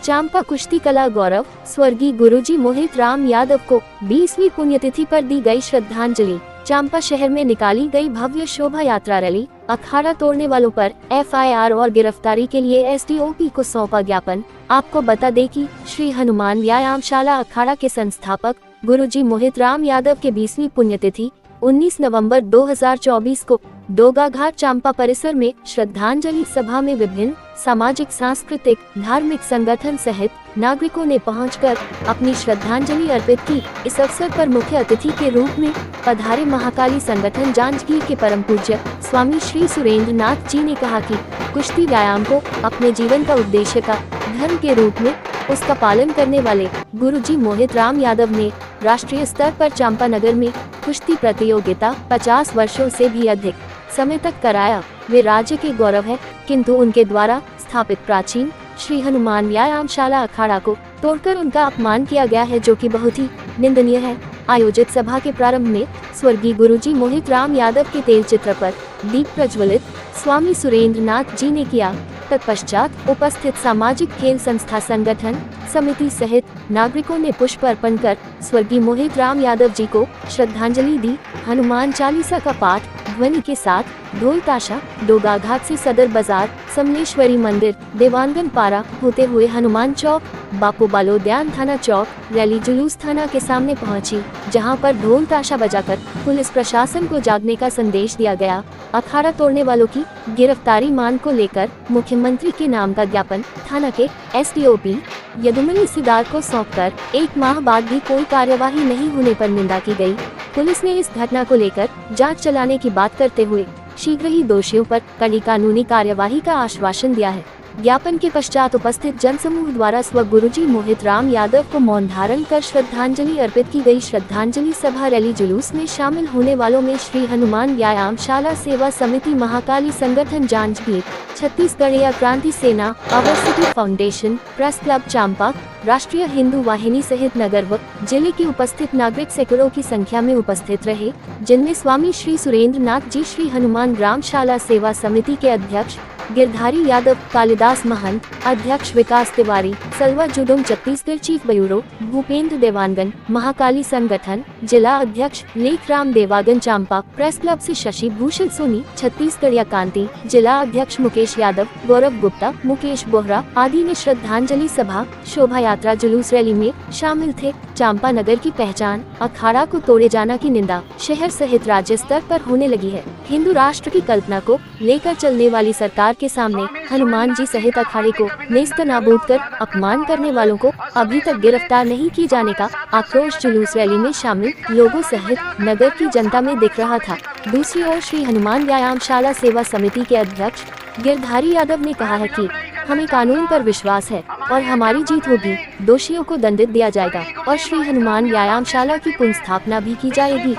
चांपा कुश्ती कला गौरव स्वर्गीय गुरुजी मोहित राम यादव को 20वीं पुण्यतिथि पर दी गई श्रद्धांजलि। चांपा शहर में निकाली गई भव्य शोभा यात्रा रैली, अखाड़ा तोड़ने वालों पर FIR और गिरफ्तारी के लिए SDOP को सौंपा ज्ञापन। आपको बता दें कि श्री हनुमान व्यायामशाला अखाड़ा के संस्थापक गुरुजी मोहित राम यादव के 20वीं पुण्यतिथि 19 नवंबर 2024 को दोगा घाट चांपा परिसर में श्रद्धांजलि सभा में विभिन्न सामाजिक, सांस्कृतिक, धार्मिक संगठन सहित नागरिकों ने पहुंचकर अपनी श्रद्धांजलि अर्पित की। इस अवसर पर मुख्य अतिथि के रूप में पधारे महाकाली संगठन जांजगीर के परम पूज्य स्वामी श्री सुरेंद्र नाथ जी ने कहा कि कुश्ती व्यायाम को अपने जीवन का उद्देश्य का धर्म के रूप में उसका पालन करने वाले गुरुजी मोहित राम यादव ने राष्ट्रीय स्तर पर चांपा नगर में कुश्ती प्रतियोगिता 50 वर्षों से भी अधिक समय तक कराया। वे राज्य के गौरव है, किंतु उनके द्वारा स्थापित प्राचीन श्री हनुमान व्यायामशाला अखाड़ा को तोड़कर उनका अपमान किया गया है, जो कि बहुत ही निंदनीय है। आयोजित सभा के प्रारंभ में स्वर्गीय गुरुजी मोहित राम यादव के तेल चित्र पर दीप प्रज्वलित स्वामी सुरेंद्र नाथ जी ने किया। तत्पश्चात उपस्थित सामाजिक खेल संस्था संगठन समिति सहित नागरिकों ने पुष्प अर्पण कर स्वर्गीय मोहित राम यादव जी को श्रद्धांजलि दी। हनुमान चालीसा का पाठ ध्वनि के साथ ढोल ताशा दोगा घाट से सदर बाजार, समलेश्वरी मंदिर, देवानगन पारा होते हुए हनुमान चौक, बापू बालोद्यान थाना चौक रैली जुलूस थाना के सामने पहुंची, जहां पर ढोल ताशा बजाकर पुलिस प्रशासन को जागने का संदेश दिया गया। अखाड़ा तोड़ने वालों की गिरफ्तारी मांग को लेकर मुख्यमंत्री के नाम का ज्ञापन थाना के SDOP यदुमनी सिदार को सौंपकर 1 माह बाद भी कोई कार्यवाही नहीं होने पर निंदा की गई। पुलिस ने इस घटना को लेकर जांच चलाने की बात करते हुए शीघ्र ही दोषियों पर कड़ी कानूनी कार्यवाही का आश्वासन दिया है। ज्ञापन के पश्चात उपस्थित जनसमूह द्वारा स्व गुरुजी मोहित राम यादव को मौन धारण कर श्रद्धांजलि अर्पित की गई। श्रद्धांजलि सभा रैली जुलूस में शामिल होने वालों में श्री हनुमान व्यायामशाला सेवा समिति, महाकाली संगठन Janjgir, Chhattisgarh Kranti Sena, our city foundation, press club Champa, Rashtriya Hindu वाहिनी सहित नगर व जिले के उपस्थित नागरिक सैकड़ों की संख्या में उपस्थित रहे, जिनमें स्वामी श्री सुरेंद्र नाथ जी, श्री हनुमान ग्रामशाला सेवा समिति के अध्यक्ष गिरधारी यादव, कालिदास महंत, अध्यक्ष विकास तिवारी, सलवा जुडुम छत्तीसगढ़ चीफ ब्यूरो, भूपेंद्र देवानगन, महाकाली संगठन जिला अध्यक्ष लेखराम देवागन चांपा, प्रेस क्लब से शशि भूषण सोनी, छत्तीसगढ़ कांति जिला अध्यक्ष मुकेश यादव, गौरव गुप्ता, मुकेश बोहरा आदि ने श्रद्धांजलि सभा शोभा यात्रा जुलूस रैली में शामिल थे। चांपा नगर की पहचान अखाड़ा को तोड़े जाना की निंदा शहर सहित राज्य स्तर पर होने लगी है। हिंदू राष्ट्र की कल्पना को लेकर चलने वाली सरकार के सामने हनुमान जी सहित अखाड़े को नेस्तनाबूद कर अपमान करने वालों को अभी तक गिरफ्तार नहीं किए जाने का आक्रोश जुलूस रैली में शामिल लोगों सहित नगर की जनता में दिख रहा था। दूसरी ओर श्री हनुमान व्यायामशाला सेवा समिति के अध्यक्ष गिरधारी यादव ने कहा है कि हमें कानून पर विश्वास है और हमारी जीत होगी। दोषियों को दंडित दिया जाएगा और श्री हनुमान व्यायामशाला की पुनर्स्थापना भी की जाएगी।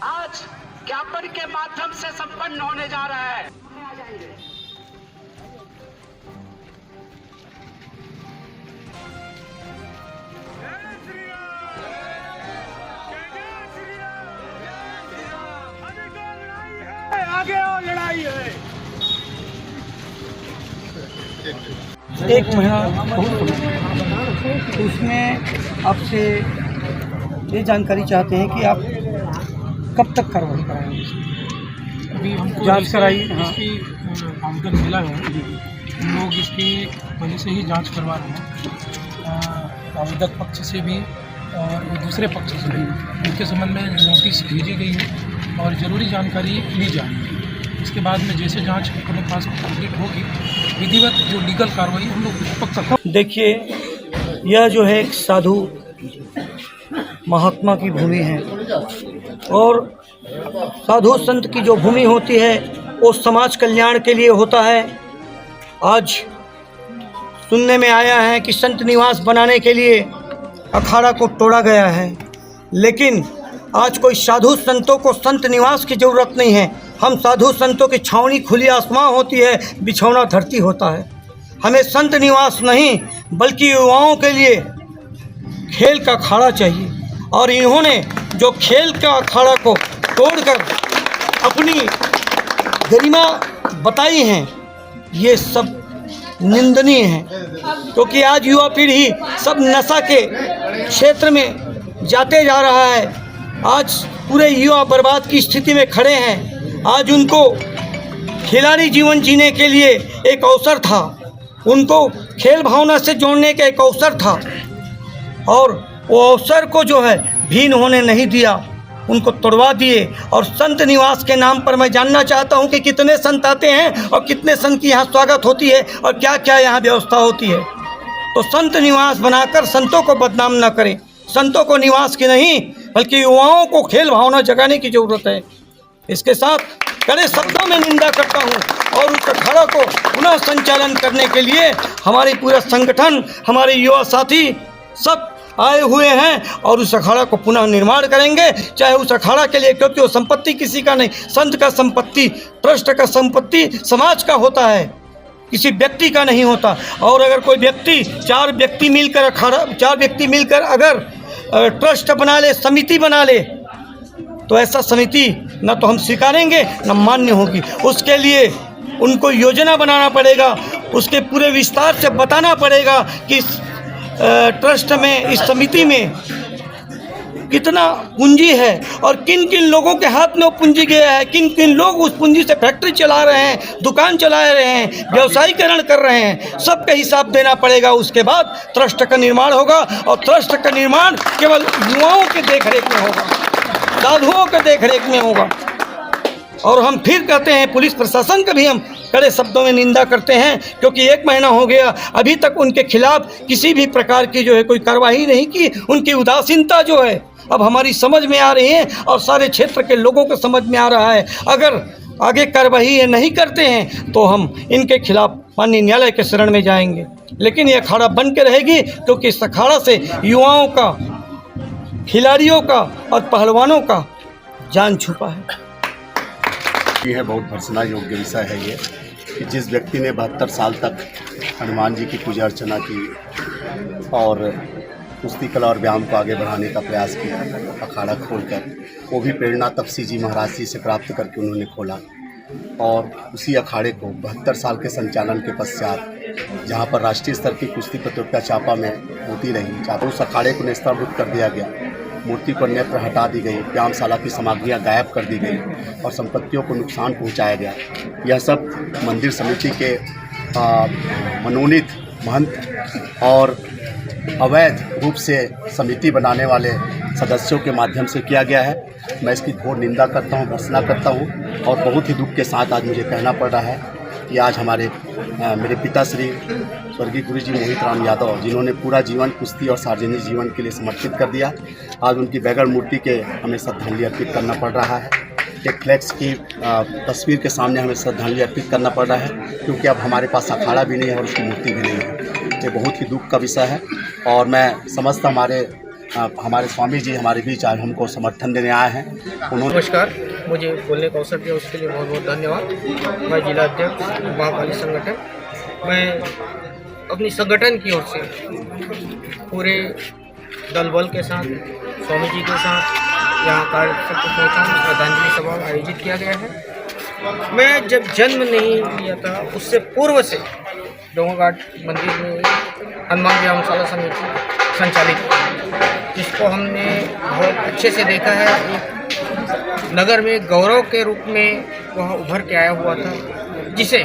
आज ज्ञापन के माध्यम से संपन्न होने जा रहा है। आगे और लड़ाई है। एक महीना बहुत समय, उसमें आपसे ये जानकारी चाहते हैं कि आप कब तक कार्रवाई कराएंगे? अभी हमको जांच कराई, इसकी आवेदन मिला है। हम लोग इसकी पहले से ही जांच करवा रहे हैं, आवेदक पक्ष से भी और दूसरे पक्ष से भी। उनके संबंध में नोटिस भेजी गई है और ज़रूरी जानकारी ली जा रही है। इसके बाद में जैसे जांच अपने पास कंप्लीट होगी, विधिवत जो लीगल कार्रवाई हम लोग पक्का। देखिए, यह जो है एक साधु महात्मा की भूमि है और साधु संत की जो भूमि होती है वो समाज कल्याण के लिए होता है। आज सुनने में आया है कि संत निवास बनाने के लिए अखाड़ा को तोड़ा गया है, लेकिन आज कोई साधु संतों को संत निवास की ज़रूरत नहीं है। हम साधु संतों की छावनी खुली आसमां होती है, बिछौना धरती होता है। हमें संत निवास नहीं बल्कि युवाओं के लिए खेल का अखाड़ा चाहिए, और इन्होंने जो खेल का अखाड़ा को तोड़कर अपनी गरिमा बताई हैं, ये सब निंदनीय है, क्योंकि आज युवा पीढ़ी सब नशा के क्षेत्र में जाते जा रहा है। आज पूरे युवा बर्बाद की स्थिति में खड़े हैं। आज उनको खिलाड़ी जीवन जीने के लिए एक अवसर था, उनको खेल भावना से जोड़ने का एक अवसर था, और वो अवसर को जो है भीन होने नहीं दिया, उनको तोड़वा दिए। और संत निवास के नाम पर मैं जानना चाहता हूं कि कितने संत आते हैं और कितने संत की यहाँ स्वागत होती है और क्या क्या यहाँ व्यवस्था होती है। तो संत निवास बनाकर संतों को बदनाम न करें, संतों को निवास की नहीं बल्कि युवाओं को खेल भावना जगाने की ज़रूरत है। इसके साथ कड़े शब्दों में निंदा करता हूं और उस अखाड़ा को पुनः संचालन करने के लिए हमारे पूरा संगठन, हमारे युवा साथी सब आए हुए हैं और उस अखाड़ा को पुनः निर्माण करेंगे। चाहे उस अखाड़ा के लिए, क्योंकि वो संपत्ति किसी का नहीं, संत का संपत्ति, ट्रस्ट का संपत्ति समाज का होता है, किसी व्यक्ति का नहीं होता। और अगर कोई व्यक्ति चार व्यक्ति मिलकर अगर ट्रस्ट बना ले, समिति बना ले, तो ऐसा समिति न तो हम स्वीकारेंगे न मान्य होगी। उसके लिए उनको योजना बनाना पड़ेगा, उसके पूरे विस्तार से बताना पड़ेगा कि ट्रस्ट में, इस समिति में कितना पूंजी है और किन किन लोगों के हाथ में वो पूंजी गया है, किन किन लोग उस पूंजी से फैक्ट्री चला रहे हैं, दुकान चला रहे हैं, व्यवसायीकरण कर रहे हैं, सबका हिसाब देना पड़ेगा। उसके बाद ट्रस्ट का निर्माण होगा और ट्रस्ट का निर्माण केवल युवाओं के देखरेख में होगा, साधुओं के देखरेख में होगा। और हम फिर कहते हैं, पुलिस प्रशासन का भी हम कड़े शब्दों में निंदा करते हैं, क्योंकि 1 महीना हो गया अभी तक उनके खिलाफ किसी भी प्रकार की जो है कोई कार्रवाई नहीं की। उनकी उदासीनता जो है अब हमारी समझ में आ रही है और सारे क्षेत्र के लोगों को समझ में आ रहा है। अगर आगे कार्रवाई ये नहीं करते हैं तो हम इनके खिलाफ माननीय न्यायालय के शरण में जाएंगे। लेकिन ये अखाड़ा बन के रहेगी, क्योंकि इस अखाड़ा से युवाओं का, खिलाड़ियों का और पहलवानों का जान छुपा है। है बहुत भर्त्सना योग्य विषय है ये कि जिस व्यक्ति ने 72 साल तक हनुमान जी की पूजा अर्चना की और कुश्ती कला और व्यायाम को आगे बढ़ाने का प्रयास किया, अखाड़ा खोलकर, वो भी प्रेरणा तपसी जी महाराज जी से प्राप्त करके उन्होंने खोला। और उसी अखाड़े को 72 साल के संचालन के पश्चात, जहाँ पर राष्ट्रीय स्तर की कुश्ती प्रतियोगिता चापा में होती रही, चापा उस अखाड़े को नेस्तनाबूद कर दिया गया, मूर्ति पर नेत्र हटा दी गई, व्यायामशाला की सामग्रियाँ गायब कर दी गई और संपत्तियों को नुकसान पहुंचाया गया। यह सब मंदिर समिति के मनोनीत महंत और अवैध रूप से समिति बनाने वाले सदस्यों के माध्यम से किया गया है। मैं इसकी घोर निंदा करता हूं, भर्त्सना करता हूं और बहुत ही दुख के साथ आज मुझे कहना पड़ रहा है कि आज मेरे पिताश्री स्वर्गीय गुरुजी मोहित राम यादव, जिन्होंने पूरा जीवन कुश्ती और सार्वजनिक जीवन के लिए समर्पित कर दिया, आज उनकी बैगर मूर्ति के हमें श्रद्धांजलि अर्पित करना पड़ रहा है। एक फ्लैक्स की तस्वीर के सामने हमें श्रद्धांजलि अर्पित करना पड़ रहा है, क्योंकि अब हमारे पास अखाड़ा भी नहीं है और उसकी मूर्ति भी नहीं है। ये बहुत ही दुख का विषय है और मैं समस्त हमारे स्वामी जी हमारे बीच आज हमको समर्थन देने आए हैं। उन्होंने नमस्कार, मुझे बोलने का अवसर दिया उसके लिए बहुत बहुत धन्यवाद। मैं जिला अध्यक्ष महाकाली संगठन, मैं अपनी संगठन की ओर से पूरे दल बल के साथ, स्वामी जी के साथ यहाँ कार्यक्रम को पहुँचा, श्रद्धांजलि सभा आयोजित किया गया है। मैं जब जन्म नहीं लिया था उससे पूर्व से डोंगरघाट मंदिर में हनुमान व्यायामशाला समिति संचालित, जिसको हमने बहुत अच्छे से देखा है। एक नगर में गौरव के रूप में वह उभर के आया हुआ था, जिसे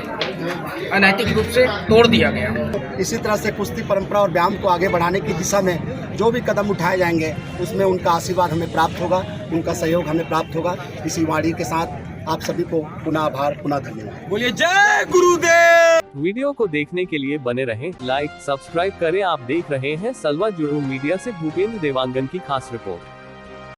अनैतिक रूप से तोड़ दिया गया। इसी तरह से कुश्ती परंपरा और व्यायाम को आगे बढ़ाने की दिशा में जो भी कदम उठाए जाएंगे उसमें उनका आशीर्वाद हमें प्राप्त होगा, उनका सहयोग हमें प्राप्त होगा। इसी वाणी के साथ आप सभी को पुनः आभार, पुनः धन्यवाद। बोलिए जय गुरुदेव। वीडियो को देखने के लिए बने रहें, लाइक सब्सक्राइब करें। आप देख रहे हैं सलवा जुड़ू मीडिया से भूपेंद्र देवांगन की खास रिपोर्ट।